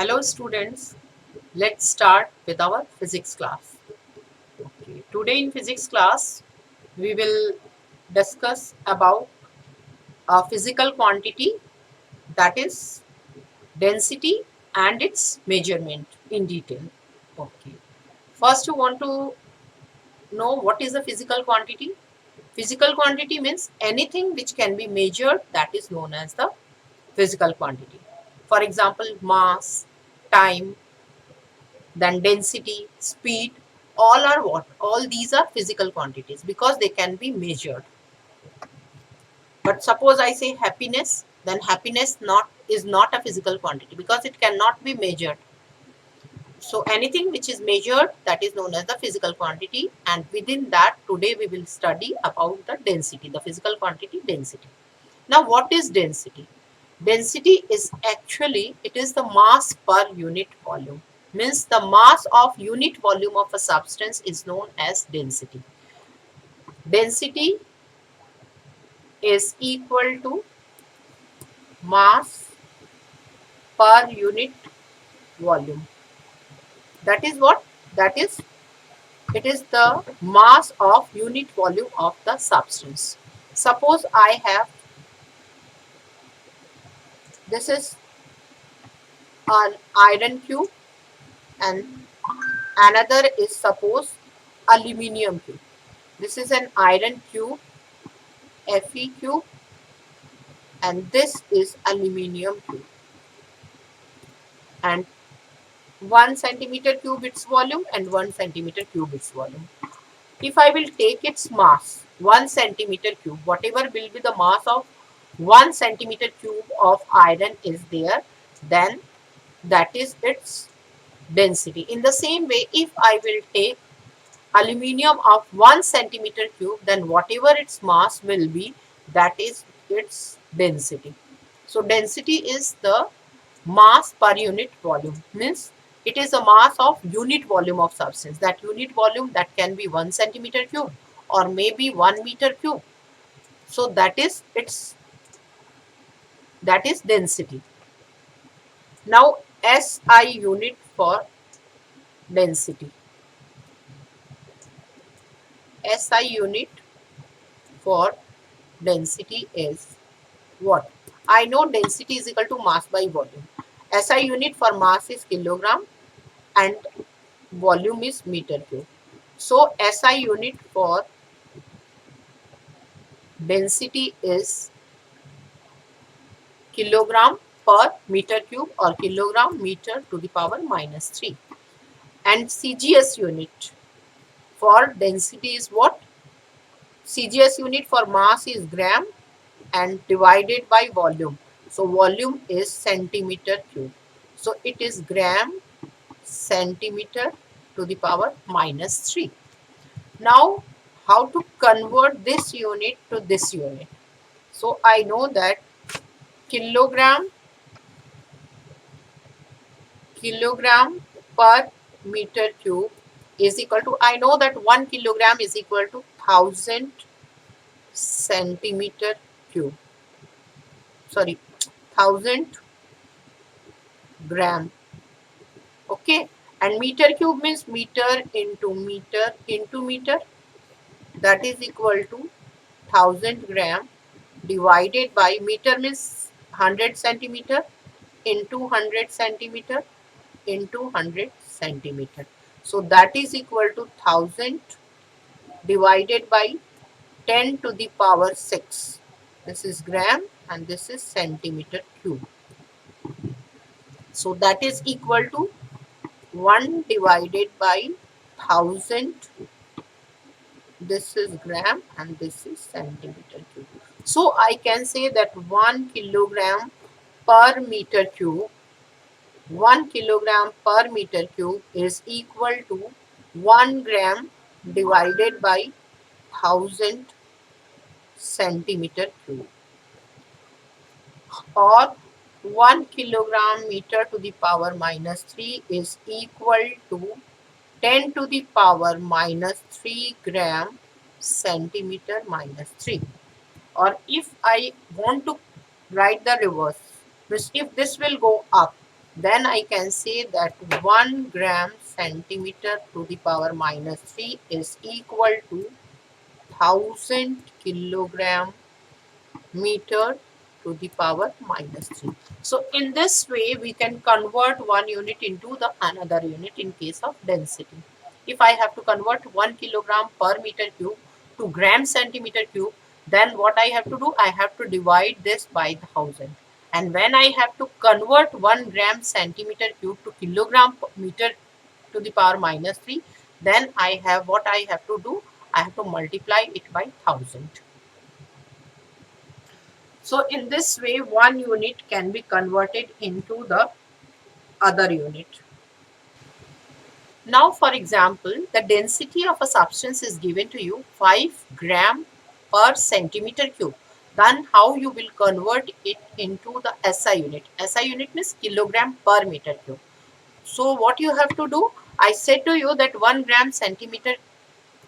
Hello students, let's start with our physics class. Okay. Today in physics class, we will discuss about a physical quantity, that is density and its measurement in detail. Okay. First you want to know what is a physical quantity. Physical quantity means anything which can be measured, that is known as the physical quantity. For example, mass, time, then density, speed, all are what? All these are physical quantities because they can be measured. But suppose I say happiness, then happiness not is not a physical quantity because it cannot be measured. So anything which is measured, that is known as the physical quantity, and within that today we will study about the density, the physical quantity density. Now what is density? Density is actually, it is the mass per unit volume. Means the mass of unit volume of a substance is known as density. Density is equal to mass per unit volume. That is what? That is, it is the mass of unit volume of the substance. Suppose I have, this is an iron cube and another is suppose aluminium cube. This is an iron cube, Fe cube, and this is aluminium cube. And 1 centimeter cube its volume and 1 centimeter cube its volume. If I will take its mass, 1 centimeter cube, whatever will be the mass of 1 centimeter cube of iron is there, then that is its density. In the same way, if I will take aluminium of 1 centimeter cube, then whatever its mass will be, that is its density. So density is the mass per unit volume, means it is a mass of unit volume of substance. That unit volume, that can be 1 centimeter cube or maybe 1 meter cube. So that is its, that is density. Now SI unit for density. SI unit for density is what? I know density is equal to mass by volume. SI unit for mass is kilogram and volume is meter cube. So SI unit for density is kilogram per meter cube or kilogram meter to the power minus 3. And CGS unit for density is what? CGS unit for mass is gram and divided by volume. So volume is centimeter cube. So it is gram centimeter to the power minus 3. Now how to convert this unit to this unit? So I know that kilogram per meter cube is equal to, I know that 1 kilogram is equal to 1000 centimeter cube. Sorry, 1000 gram. Okay, and meter cube means meter into meter into meter, that is equal to 1000 gram divided by, meter means 100 centimeter into 100 centimeter into 100 centimeter. So that is equal to 1000 divided by 10 to the power 6. This is gram and this is centimeter cube. So that is equal to 1 divided by 1000. This is gram and this is centimeter cube. So I can say that 1 kilogram per meter cube, 1 kilogram per meter cube is equal to 1 gram divided by 1000 centimeter cube, or 1 kilogram meter to the power minus 3 is equal to 10 to the power minus 3 gram centimeter minus 3. Or if I want to write the reverse, means if this will go up, then I can say that 1 gram centimeter to the power minus 3 is equal to 1000 kilogram meter to the power minus 3. So in this way we can convert one unit into the another unit in case of density. If I have to convert 1 kilogram per meter cube to gram centimeter cube, then what I have to do, I have to divide this by 1000. And when I have to convert 1 gram centimeter cube to kilogram meter to the power minus 3, then I have what I have to do, I have to multiply it by 1000. So in this way, one unit can be converted into the other unit. Now, for example, the density of a substance is given to you 5 gram per centimeter cube. Then how you will convert it into the SI unit? SI unit means kilogram per meter cube. So what you have to do? I said to you that 1 gram centimeter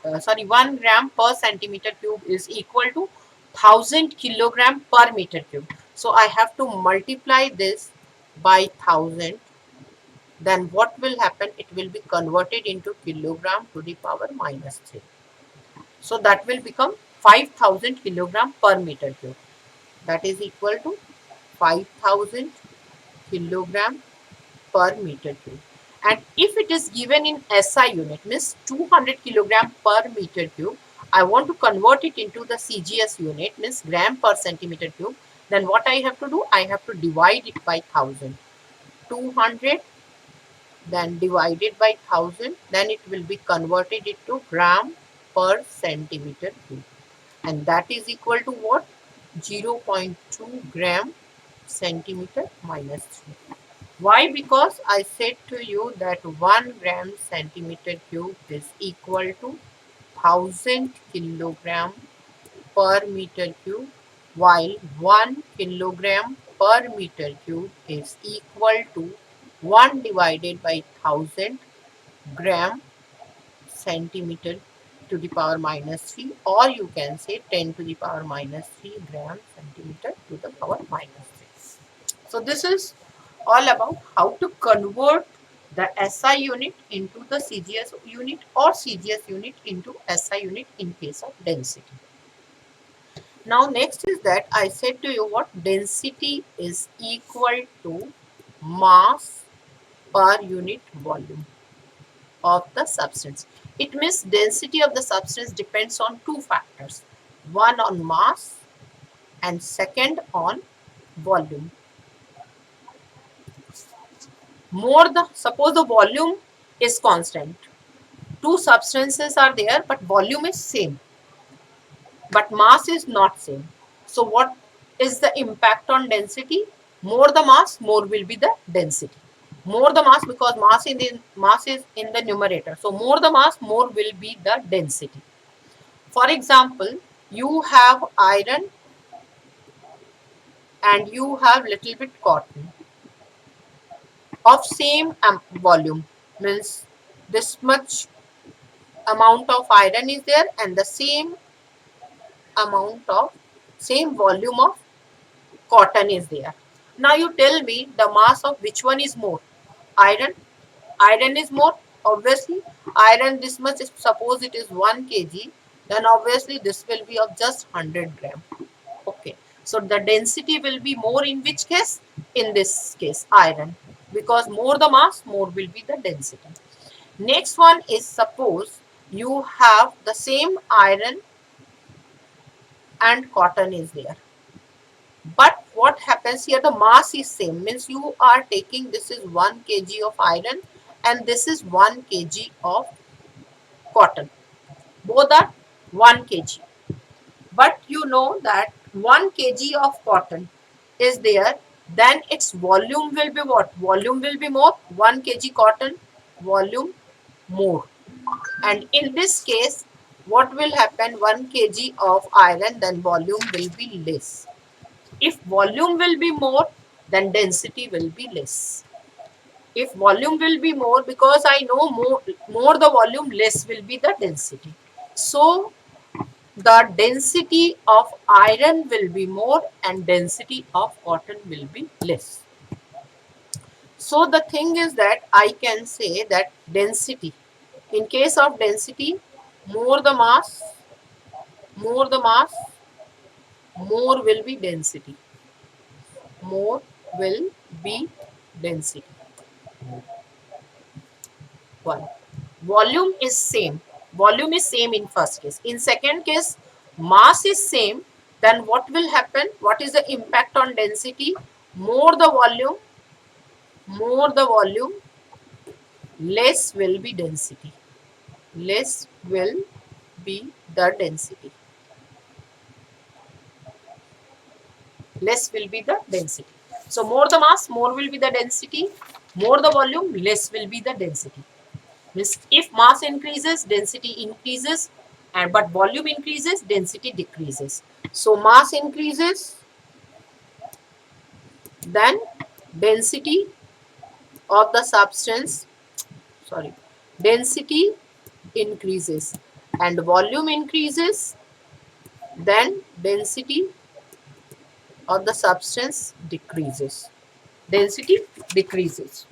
1 gram per centimeter cube is equal to 1000 kilogram per meter cube. So I have to multiply this by 1000. Then what will happen? It will be converted into kilogram to the power minus 3. So that will become 5000 kilogram per meter cube. That is equal to 5000 kilogram per meter cube. And if it is given in SI unit, means 200 kilogram per meter cube, I want to convert it into the CGS unit, means gram per centimeter cube, then what I have to do, I have to divide it by 1000. 200 then divided by 1000, then it will be converted into gram per centimeter cube. And that is equal to what? 0.2 gram centimeter minus 3. Why? Because I said to you that 1 gram centimeter cube is equal to 1000 kilogram per meter cube, while 1 kilogram per meter cube is equal to 1 divided by 1000 gram centimeter to the power minus 3, or you can say 10 to the power minus 3 gram centimeter to the power minus 3. So this is all about how to convert the SI unit into the CGS unit or CGS unit into SI unit in case of density. Now next is that I said to you what density is equal to mass per unit volume of the substance. It means density of the substance depends on two factors, one on mass and second on volume. Suppose the volume is constant, two substances are there but volume is same, but mass is not same. So what is the impact on density? More the mass, more will be the density. More the mass, because mass is in the numerator, so more the mass, more will be the density. For example, you have iron and you have little bit cotton of same volume, means this much amount of iron is there and the same amount of same volume of cotton is there. Now you tell me the mass of which one is more? Iron. Iron is more. Obviously, iron this much, suppose it is 1 kg, then obviously this will be of just 100 gram. Okay. So the density will be more in which case? In this case, iron. Because more the mass, more will be the density. Next one is, suppose you have the same iron and cotton is there. But what happens here, the mass is same, means you are taking, this is 1 kg of iron and this is 1 kg of cotton. Both are 1 kg. But you know that 1 kg of cotton is there, then its volume will be what? Volume will be more. 1 kg cotton, volume more. And in this case, what will happen? 1 kg of iron, then volume will be less. If volume will be more, then density will be less. If volume will be more, because I know more the volume, less will be the density. So the density of iron will be more and density of cotton will be less. So the thing is that I can say that density, in case of density, more the mass, more the mass, more will be density, more will be density. One, volume is same, volume is same in first case. In second case, mass is same, then what will happen, what is the impact on density? More the volume, more the volume, less will be density, less will be the density, less will be the density. So more the mass, more will be the density, more the volume, less will be the density. Means if mass increases, density increases, and but volume increases, density decreases. So mass increases, then density of the substance, sorry, density increases, and volume increases, then density of the substance decreases. Density decreases.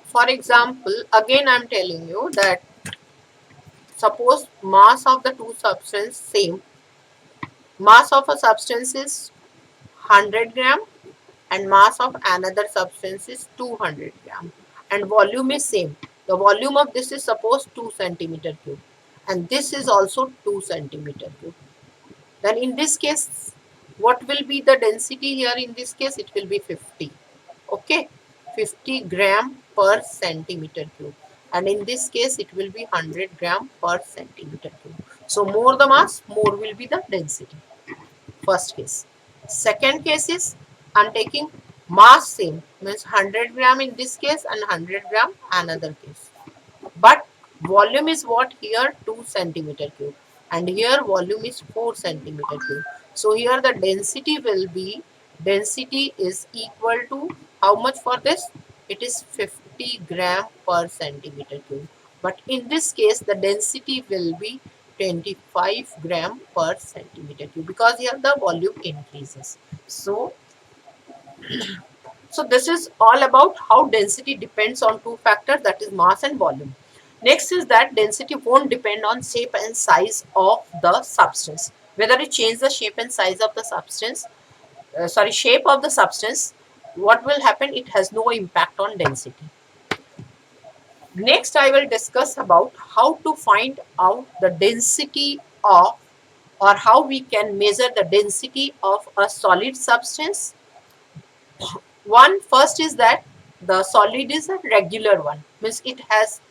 For example, again I am telling you that suppose mass of the two substances same, mass of a substance is 100 gram and mass of another substance is 200 gram, and volume is same. The volume of this is suppose 2 centimeter cube and this is also 2 centimeter cube. Then in this case, what will be the density here? In this case, it will be 50. Okay, 50 gram per centimeter cube. And in this case, it will be 100 gram per centimeter cube. So more the mass, more will be the density. First case. Second case is I'm taking mass same, means 100 gram in this case and 100 gram another case. But volume is what here? 2 centimeter cube, and here volume is 4 centimeter cube. So here the density will be, density is equal to how much for this? It is 50 gram per centimeter cube. But in this case the density will be 25 gram per centimeter cube, because here the volume increases. So this is all about how density depends on two factors, that is mass and volume. Next is that density won't depend on shape and size of the substance. Whether you change the shape and size of the substance, shape of the substance, what will happen? It has no impact on density. Next, I will discuss about how to find out the density of, or how we can measure the density of a solid substance. One, first is that the solid is a regular one, means it has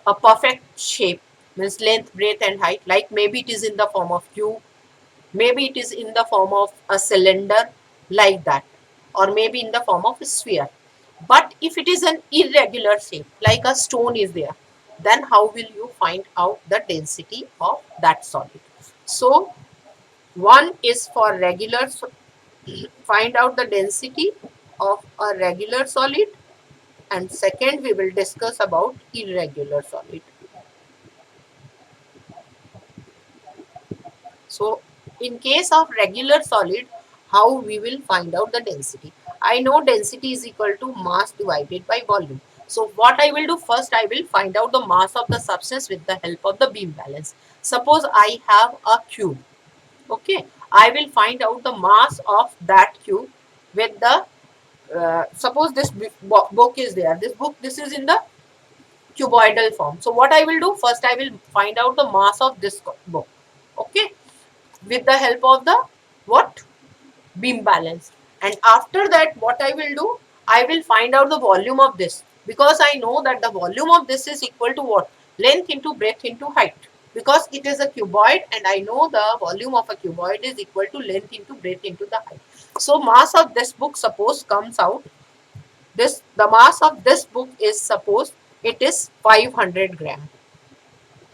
a perfect shape, means length, breadth and height, like maybe it is in the form of cube, maybe it is in the form of a cylinder, like that, or maybe in the form of a sphere. But if it is an irregular shape, like a stone is there, then how will you find out the density of that solid? So one is for regular, find out the density of a regular solid, and second we will discuss about irregular solid. So in case of regular solid, how we will find out the density? I know density is equal to mass divided by volume. So what I will do, first I will find out the mass of the substance with the help of the beam balance. Suppose I have a cube. Okay, I will find out the mass of that cube with the suppose this book is there. This book, this is in the cuboidal form. So what I will do, first I will find out the mass of this book. Okay, with the help of the what? Beam balance. And after that what I will do, I will find out the volume of this, because I know that the volume of this is equal to what? Length into breadth into height, because it is a cuboid and I know the volume of a cuboid is equal to length into breadth into the height. So mass of this book suppose comes out, this, the mass of this book is suppose it is 500 gram.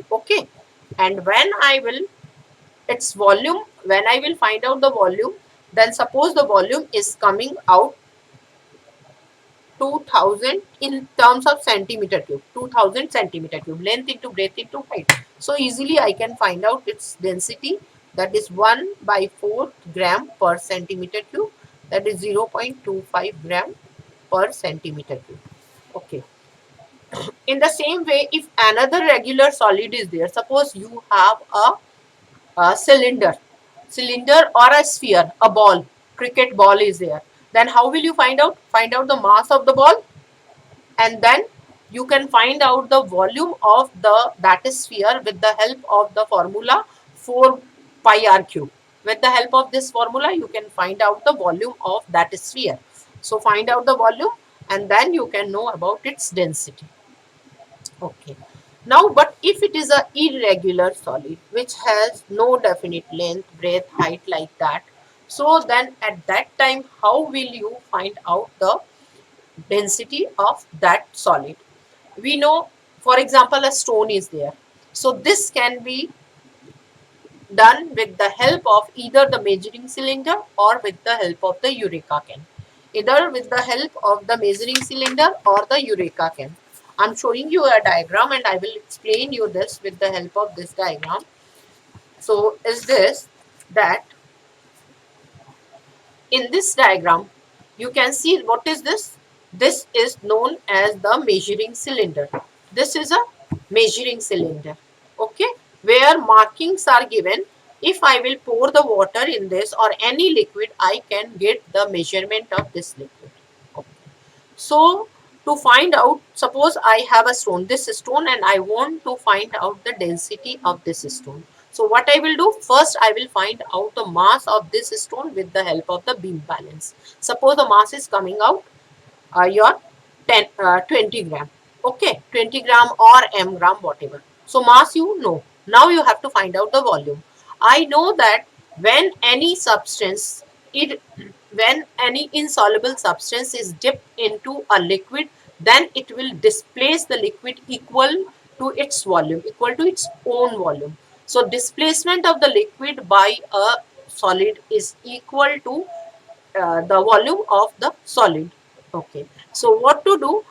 Okay, and when I will, its volume, when I will find out the volume, then suppose the volume is coming out 2000 in terms of centimeter cube, 2000 centimeter cube, length into breadth into height. So easily I can find out its density, that is 1 by 4 gram per centimeter cube, that is 0.25 gram per centimeter cube. Okay. In the same way, if another regular solid is there, suppose you have a cylinder or a sphere, a ball, cricket ball is there, then how will you find out? Find out the mass of the ball, and then you can find out the volume of that sphere with the help of the formula 4 pi r cube. With the help of this formula, you can find out the volume of that sphere. So find out the volume, and then you can know about its density. Okay. Now, but if it is a irregular solid which has no definite length, breadth, height like that, so then at that time, how will you find out the density of that solid? We know, for example, a stone is there. So this can be done with the help of either the measuring cylinder or with the help of the Eureka can. Either with the help of the measuring cylinder or the Eureka can. I'm showing you a diagram and I will explain you this with the help of this diagram. So is this that in this diagram you can see what is this? This is known as the measuring cylinder. This is a measuring cylinder, okay, where markings are given. If I will pour the water in this or any liquid, I can get the measurement of this liquid. Okay. So to find out, suppose I have a stone, this stone, and I want to find out the density of this stone. So what I will do, first I will find out the mass of this stone with the help of the beam balance. Suppose the mass is coming out your 20 gram, okay, 20 gram or m gram, whatever. So mass you know. Now you have to find out the volume. I know that when any substance, when any insoluble substance is dipped into a liquid, then it will displace the liquid equal to its volume, equal to its own volume. So displacement of the liquid by a solid is equal to the volume of the solid. Okay. So what to do?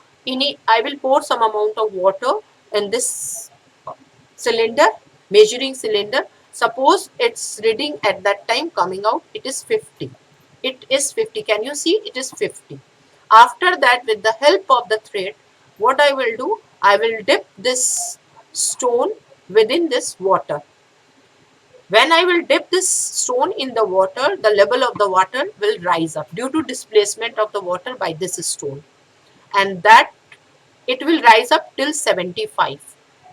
I will pour some amount of water in this cylinder, measuring cylinder. Suppose its reading at that time coming out, it is 50. It is 50. Can you see? It is 50. After that, with the help of the thread, what I will do? I will dip this stone within this water. When I will dip this stone in the water, the level of the water will rise up due to displacement of the water by this stone. And that it will rise up till 75.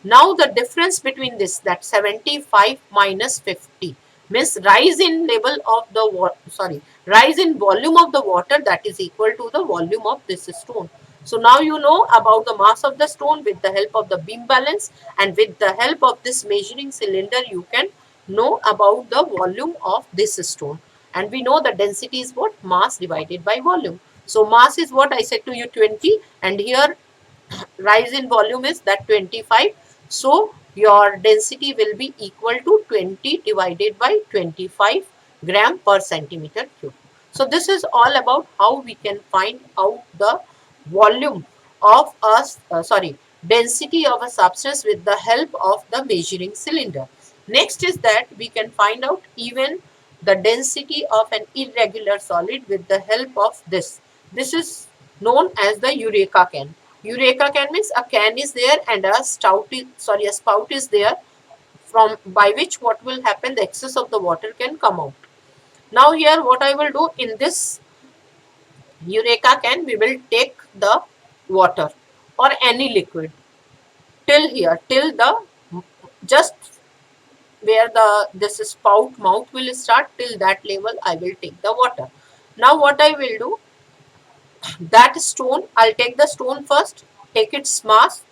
Now the difference between this, that 75 minus 50, means rise in level of the water, rise in volume of the water, that is equal to the volume of this stone. So now you know about the mass of the stone with the help of the beam balance, and with the help of this measuring cylinder you can know about the volume of this stone. And we know the density is what? Mass divided by volume. So mass is what I said to you, 20, and here rise in volume is that 25. So your density will be equal to 20 divided by 25 gram per centimeter cube. So this is all about how we can find out the volume of density of a substance with the help of the measuring cylinder. Next is that we can find out even the density of an irregular solid with the help of this. This is known as the Eureka can. Eureka can means a can is there and a spout is there, from by which what will happen, the excess of the water can come out. Now here what I will do, in this Eureka can we will take the water or any liquid till here, till the just where this spout mouth will start, till that level I will take the water. Now what I will do, that stone, I'll take the stone first, take its mass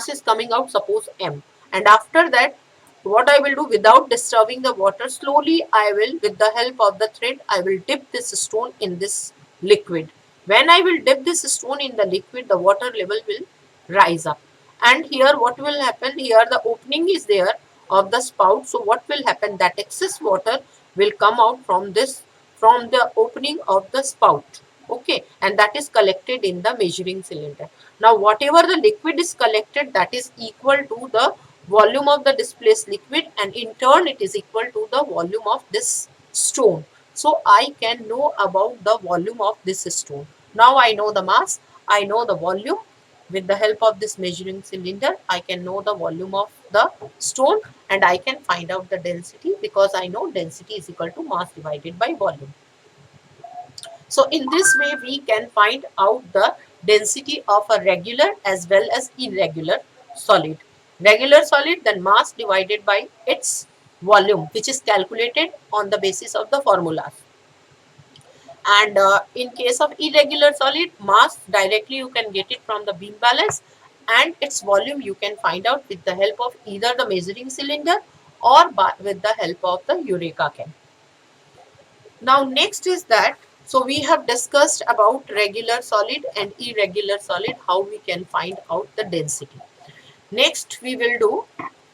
is coming out, suppose m, and after that what I will do, without disturbing the water, slowly I will, with the help of the thread, I will dip this stone in this liquid. When I will dip this stone in the liquid, the water level will rise up, and here what will happen, here the opening is there of the spout. So what will happen, that excess water will come out from this, from the opening of the spout. Okay, and that is collected in the measuring cylinder. Now whatever the liquid is collected, that is equal to the volume of the displaced liquid, and in turn it is equal to the volume of this stone. So I can know about the volume of this stone. Now I know the mass, I know the volume. With the help of this measuring cylinder, I can know the volume of the stone, and I can find out the density, because I know density is equal to mass divided by volume. So in this way, we can find out the density of a regular as well as irregular solid. Regular solid, then mass divided by its volume, which is calculated on the basis of the formulas. And in case of irregular solid, mass directly you can get it from the beam balance, and its volume you can find out with the help of either the measuring cylinder or with the help of the Eureka can. Now next is that, so we have discussed about regular solid and irregular solid, how we can find out the density. Next we will do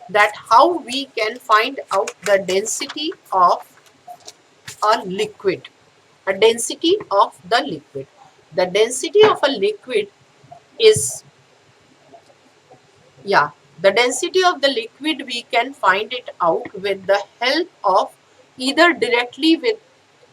that how we can find out the density of a liquid. A density of the liquid. The density of a liquid is, yeah, the density of the liquid we can find it out with the help of either directly with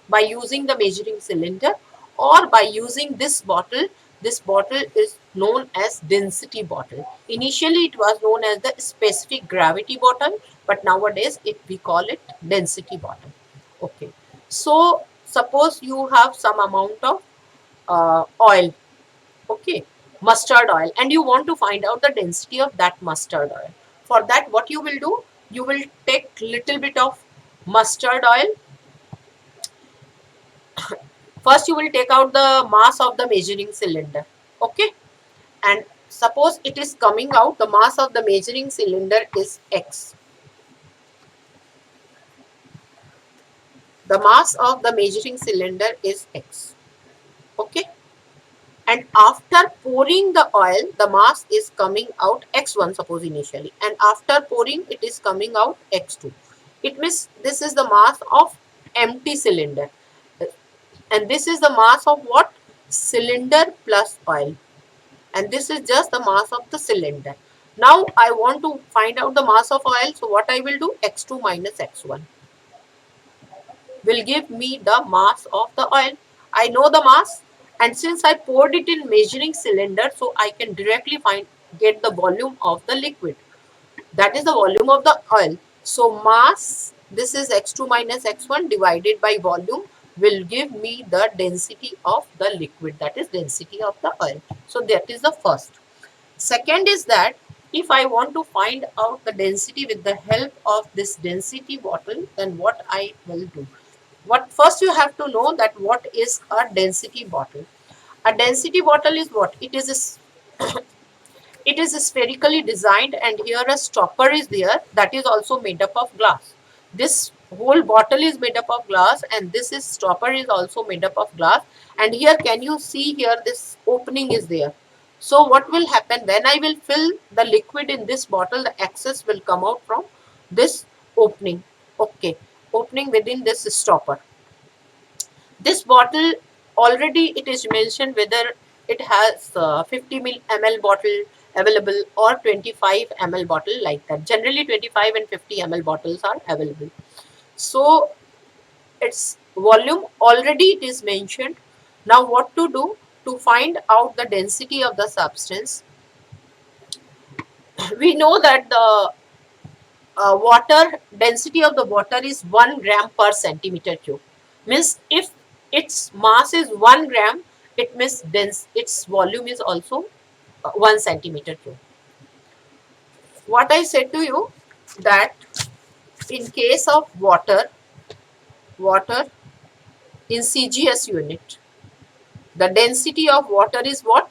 by using the measuring cylinder or by using this bottle. This bottle is known as density bottle. Initially it was known as the specific gravity bottle, but nowadays we call it density bottle. Okay, so suppose you have some amount of oil, okay, mustard oil, and you want to find out the density of that mustard oil. For that, what you will do, you will take little bit of mustard oil. First you will take out the mass of the measuring cylinder, okay, and suppose it is coming out, the mass of the measuring cylinder is x. The mass of the measuring cylinder is x, okay, and after pouring the oil, the mass is coming out x1, suppose initially, and after pouring it is coming out x2. It means this is the mass of empty cylinder, and this is the mass of what? Cylinder plus oil, and this is just the mass of the cylinder. Now I want to find out the mass of oil, so what I will do, x2 minus x1 will give me the mass of the oil. I know the mass, and since I poured it in measuring cylinder, so I can directly get the volume of the liquid. That is the volume of the oil. So mass, this is x2 minus x1 divided by volume, will give me the density of the liquid, that is density of the oil. So that is the first. Second is that if I want to find out the density with the help of this density bottle, then what I will do? What first you have to know that what is a density bottle. A density bottle is what? It is spherically designed, and here a stopper is there that is also made up of glass. This whole bottle is made up of glass, and this is stopper is also made up of glass. And here can you see here this opening is there. So what will happen when I will fill the liquid in this bottle, the excess will come out from this opening. Okay, opening within this stopper. This bottle, already it is mentioned whether it has 50 ml bottle available or 25 ml bottle, like that. Generally 25 and 50 ml bottles are available. So its volume already it is mentioned. Now what to do to find out the density of the substance? We know that the water density of the water is 1 gram per centimeter cube. Means if its mass is 1 gram, it means its volume is also 1 centimeter cube. What I said to you, that in case of water in CGS unit, the density of water is what?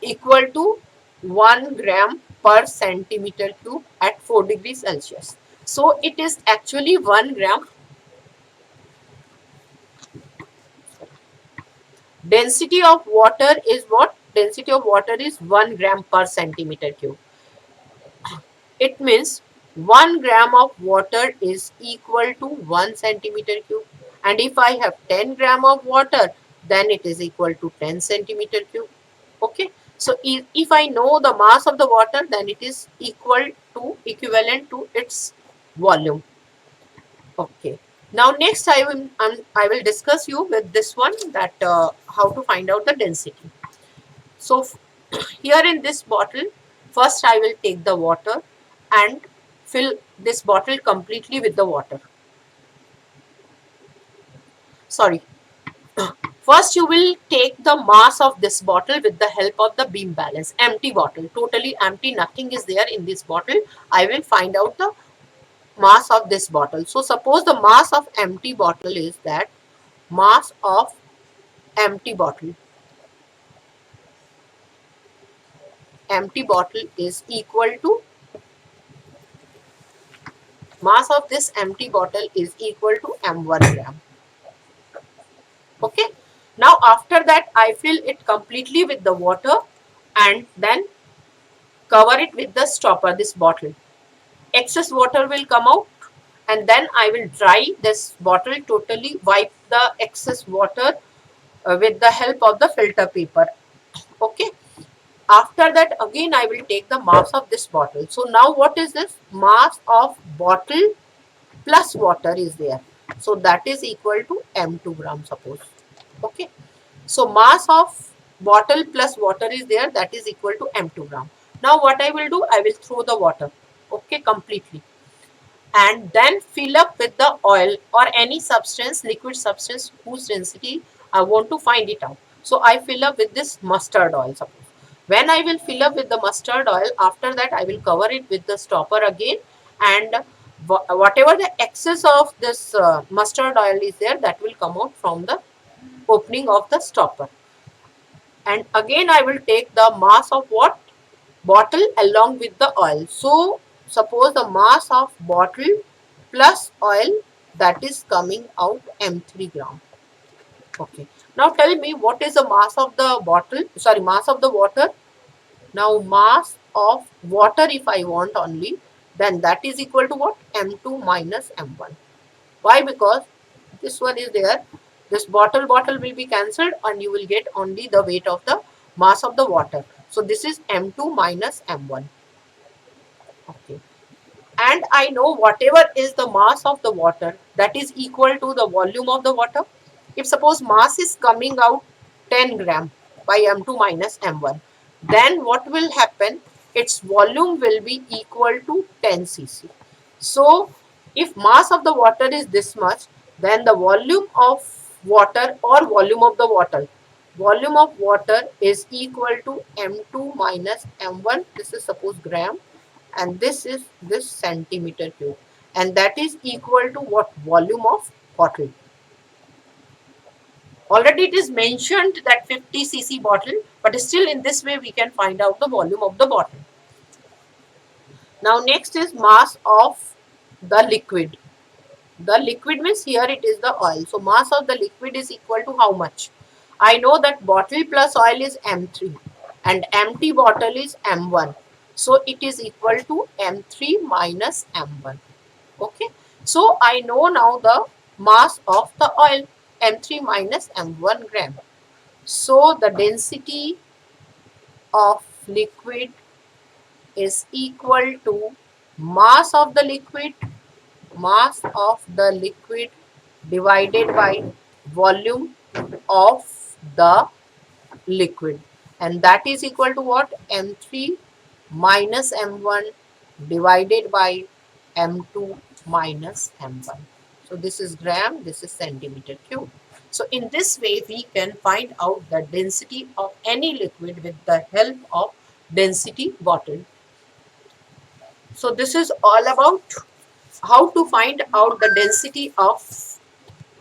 Equal to 1 gram per centimeter cube at 4 degrees Celsius. So it is actually 1 gram. Density of water is what? Density of water is 1 gram per centimeter cube. It means 1 gram of water is equal to 1 centimeter cube. And if I have 10 gram of water, then it is equal to 10 centimeter cube. Okay, so if I know the mass of the water, then it is equivalent to its volume. Okay, now next I will discuss you with this one, that how to find out the density. So here in this bottle, first I will take the water and fill this bottle completely with the water. Sorry, first you will take the mass of this bottle with the help of the beam balance. Empty bottle, totally empty, nothing is there in this bottle. I will find out the mass of this bottle. So suppose the mass of empty bottle is that mass of empty bottle. Empty bottle is equal to, mass of this empty bottle is equal to m1 gram. Okay, now after that I fill it completely with the water and then cover it with the stopper, this bottle. Excess water will come out and then I will dry this bottle totally, wipe the excess water with the help of the filter paper. Okay, after that again I will take the mass of this bottle. So now what is this? Mass of bottle plus water is there. So that is equal to m2 gram, suppose. Okay, so mass of bottle plus water is there, that is equal to m2 gram. Now what I will do, I will throw the water, okay, completely, and then fill up with the oil or any substance, liquid substance whose density I want to find it out. So I fill up with this mustard oil, suppose. When I will fill up with the mustard oil, after that I will cover it with the stopper again, and whatever the excess of this mustard oil is there, that will come out from the opening of the stopper. And again I will take the mass of what? Bottle along with the oil. So suppose the mass of bottle plus oil, that is coming out m3 gram. Okay, now tell me what is the mass of the bottle, sorry, mass of the water. Now mass of water, if I want only, then that is equal to what? m2 minus m1. Why? Because this one is there, this bottle will be cancelled and you will get only the weight of the mass of the water. So this is m2 minus m1. Okay, and I know whatever is the mass of the water, that is equal to the volume of the water. If suppose mass is coming out 10 gram by m2 minus m1, then what will happen? Its volume will be equal to 10 cc. So if mass of the water is this much, then the volume of water or volume of the water, volume of water is equal to m2 minus m1. This is suppose gram, and this is this centimeter cube, and that is equal to what? Volume of bottle. Already it is mentioned that 50 cc bottle, but still in this way we can find out the volume of the bottle. Now next is mass of the liquid. The liquid means here it is the oil. So mass of the liquid is equal to how much? I know that bottle plus oil is m3 and empty bottle is m1. So it is equal to m3 minus m1. Okay. So I know now the mass of the oil, m3 minus m1 gram. So the density of liquid is equal to mass of the liquid, divided by volume of the liquid, and that is equal to what? m3 minus m1 divided by m2 minus m1. So this is gram, this is centimeter cube. So in this way we can find out the density of any liquid with the help of density bottle. So this is all about how to find out the density of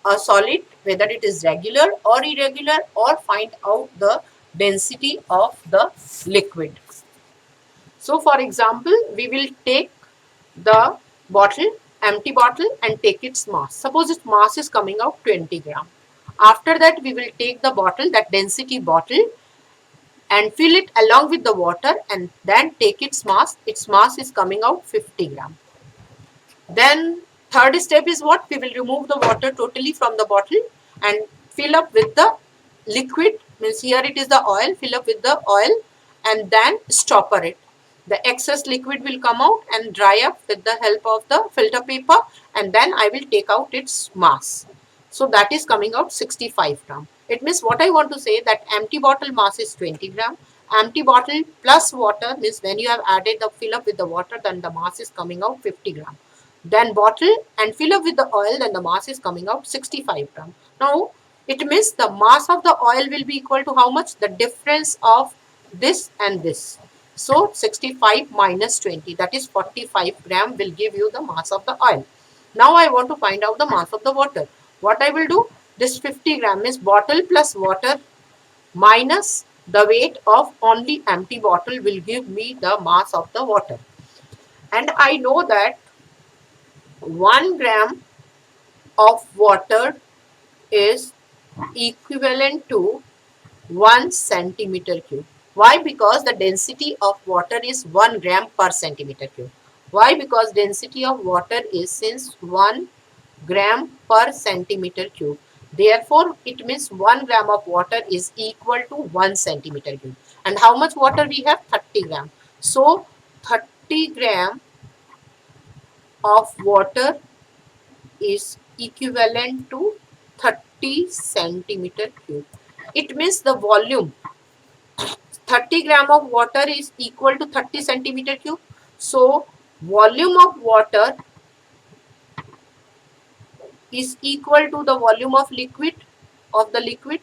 a solid, whether it is regular or irregular, or find out the density of the liquid. So for example, we will take the bottle, empty bottle, and take its mass. Suppose its mass is coming out 20 gram. After that, we will take the bottle, that density bottle, and fill it along with the water and then take its mass. Its mass is coming out 50 gram. Then third step is what? We will remove the water totally from the bottle and fill up with the liquid means here it is the oil, fill up with the oil and then stopper it. The excess liquid will come out and dry up with the help of the filter paper, and then I will take out its mass. So that is coming out 65 gram. It means what I want to say that empty bottle mass is 20 gram. Empty bottle plus water means when you have added the fill up with the water, then the mass is coming out 50 gram. Then bottle and fill up with the oil, then the mass is coming out 65 gram. Now it means the mass of the oil will be equal to how much? The difference of this and this. So 65 minus 20, that is 45 gram will give you the mass of the oil. Now I want to find out the mass of the water. What I will do? This 50 gram is bottle plus water minus the weight of only empty bottle will give me the mass of the water. And I know that 1 gram of water is equivalent to 1 centimeter cube. Why? Because the density of water is 1 gram per centimeter cube. Why? Because density of water is since 1 gram per centimeter cube. Therefore, it means 1 gram of water is equal to 1 centimeter cube. And how much water we have? 30 gram. So, 30 gram of water is equivalent to 30 centimeter cube. It means the volume 30 gram of water is equal to 30 centimeter cube. So volume of water is equal to the volume of the liquid,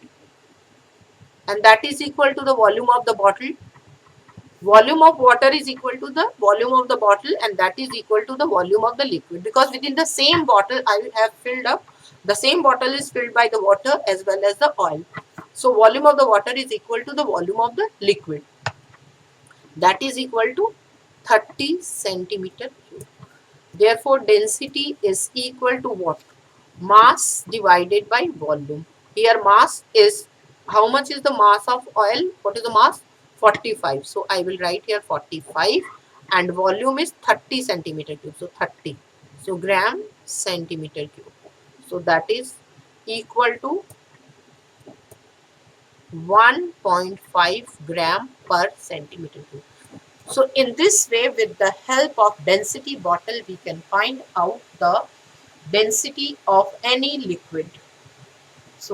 and that is equal to the volume of the bottle. Volume of water is equal to the volume of the bottle, and that is equal to the volume of the liquid, because within the same bottle I have filled up, the same bottle is filled by the water as well as the oil. So volume of the water is equal to the volume of the liquid, that is equal to 30 centimeter cube. Therefore, density is equal to what? Mass divided by volume. Here mass is, how much is the mass of oil? What is the mass? 45. So I will write here 45, and volume is 30 centimeter cube. So 30. So gram centimeter cube. So that is equal to 1.5 gram per centimeter cube. So in this way, with the help of density bottle, we can find out the density of any liquid.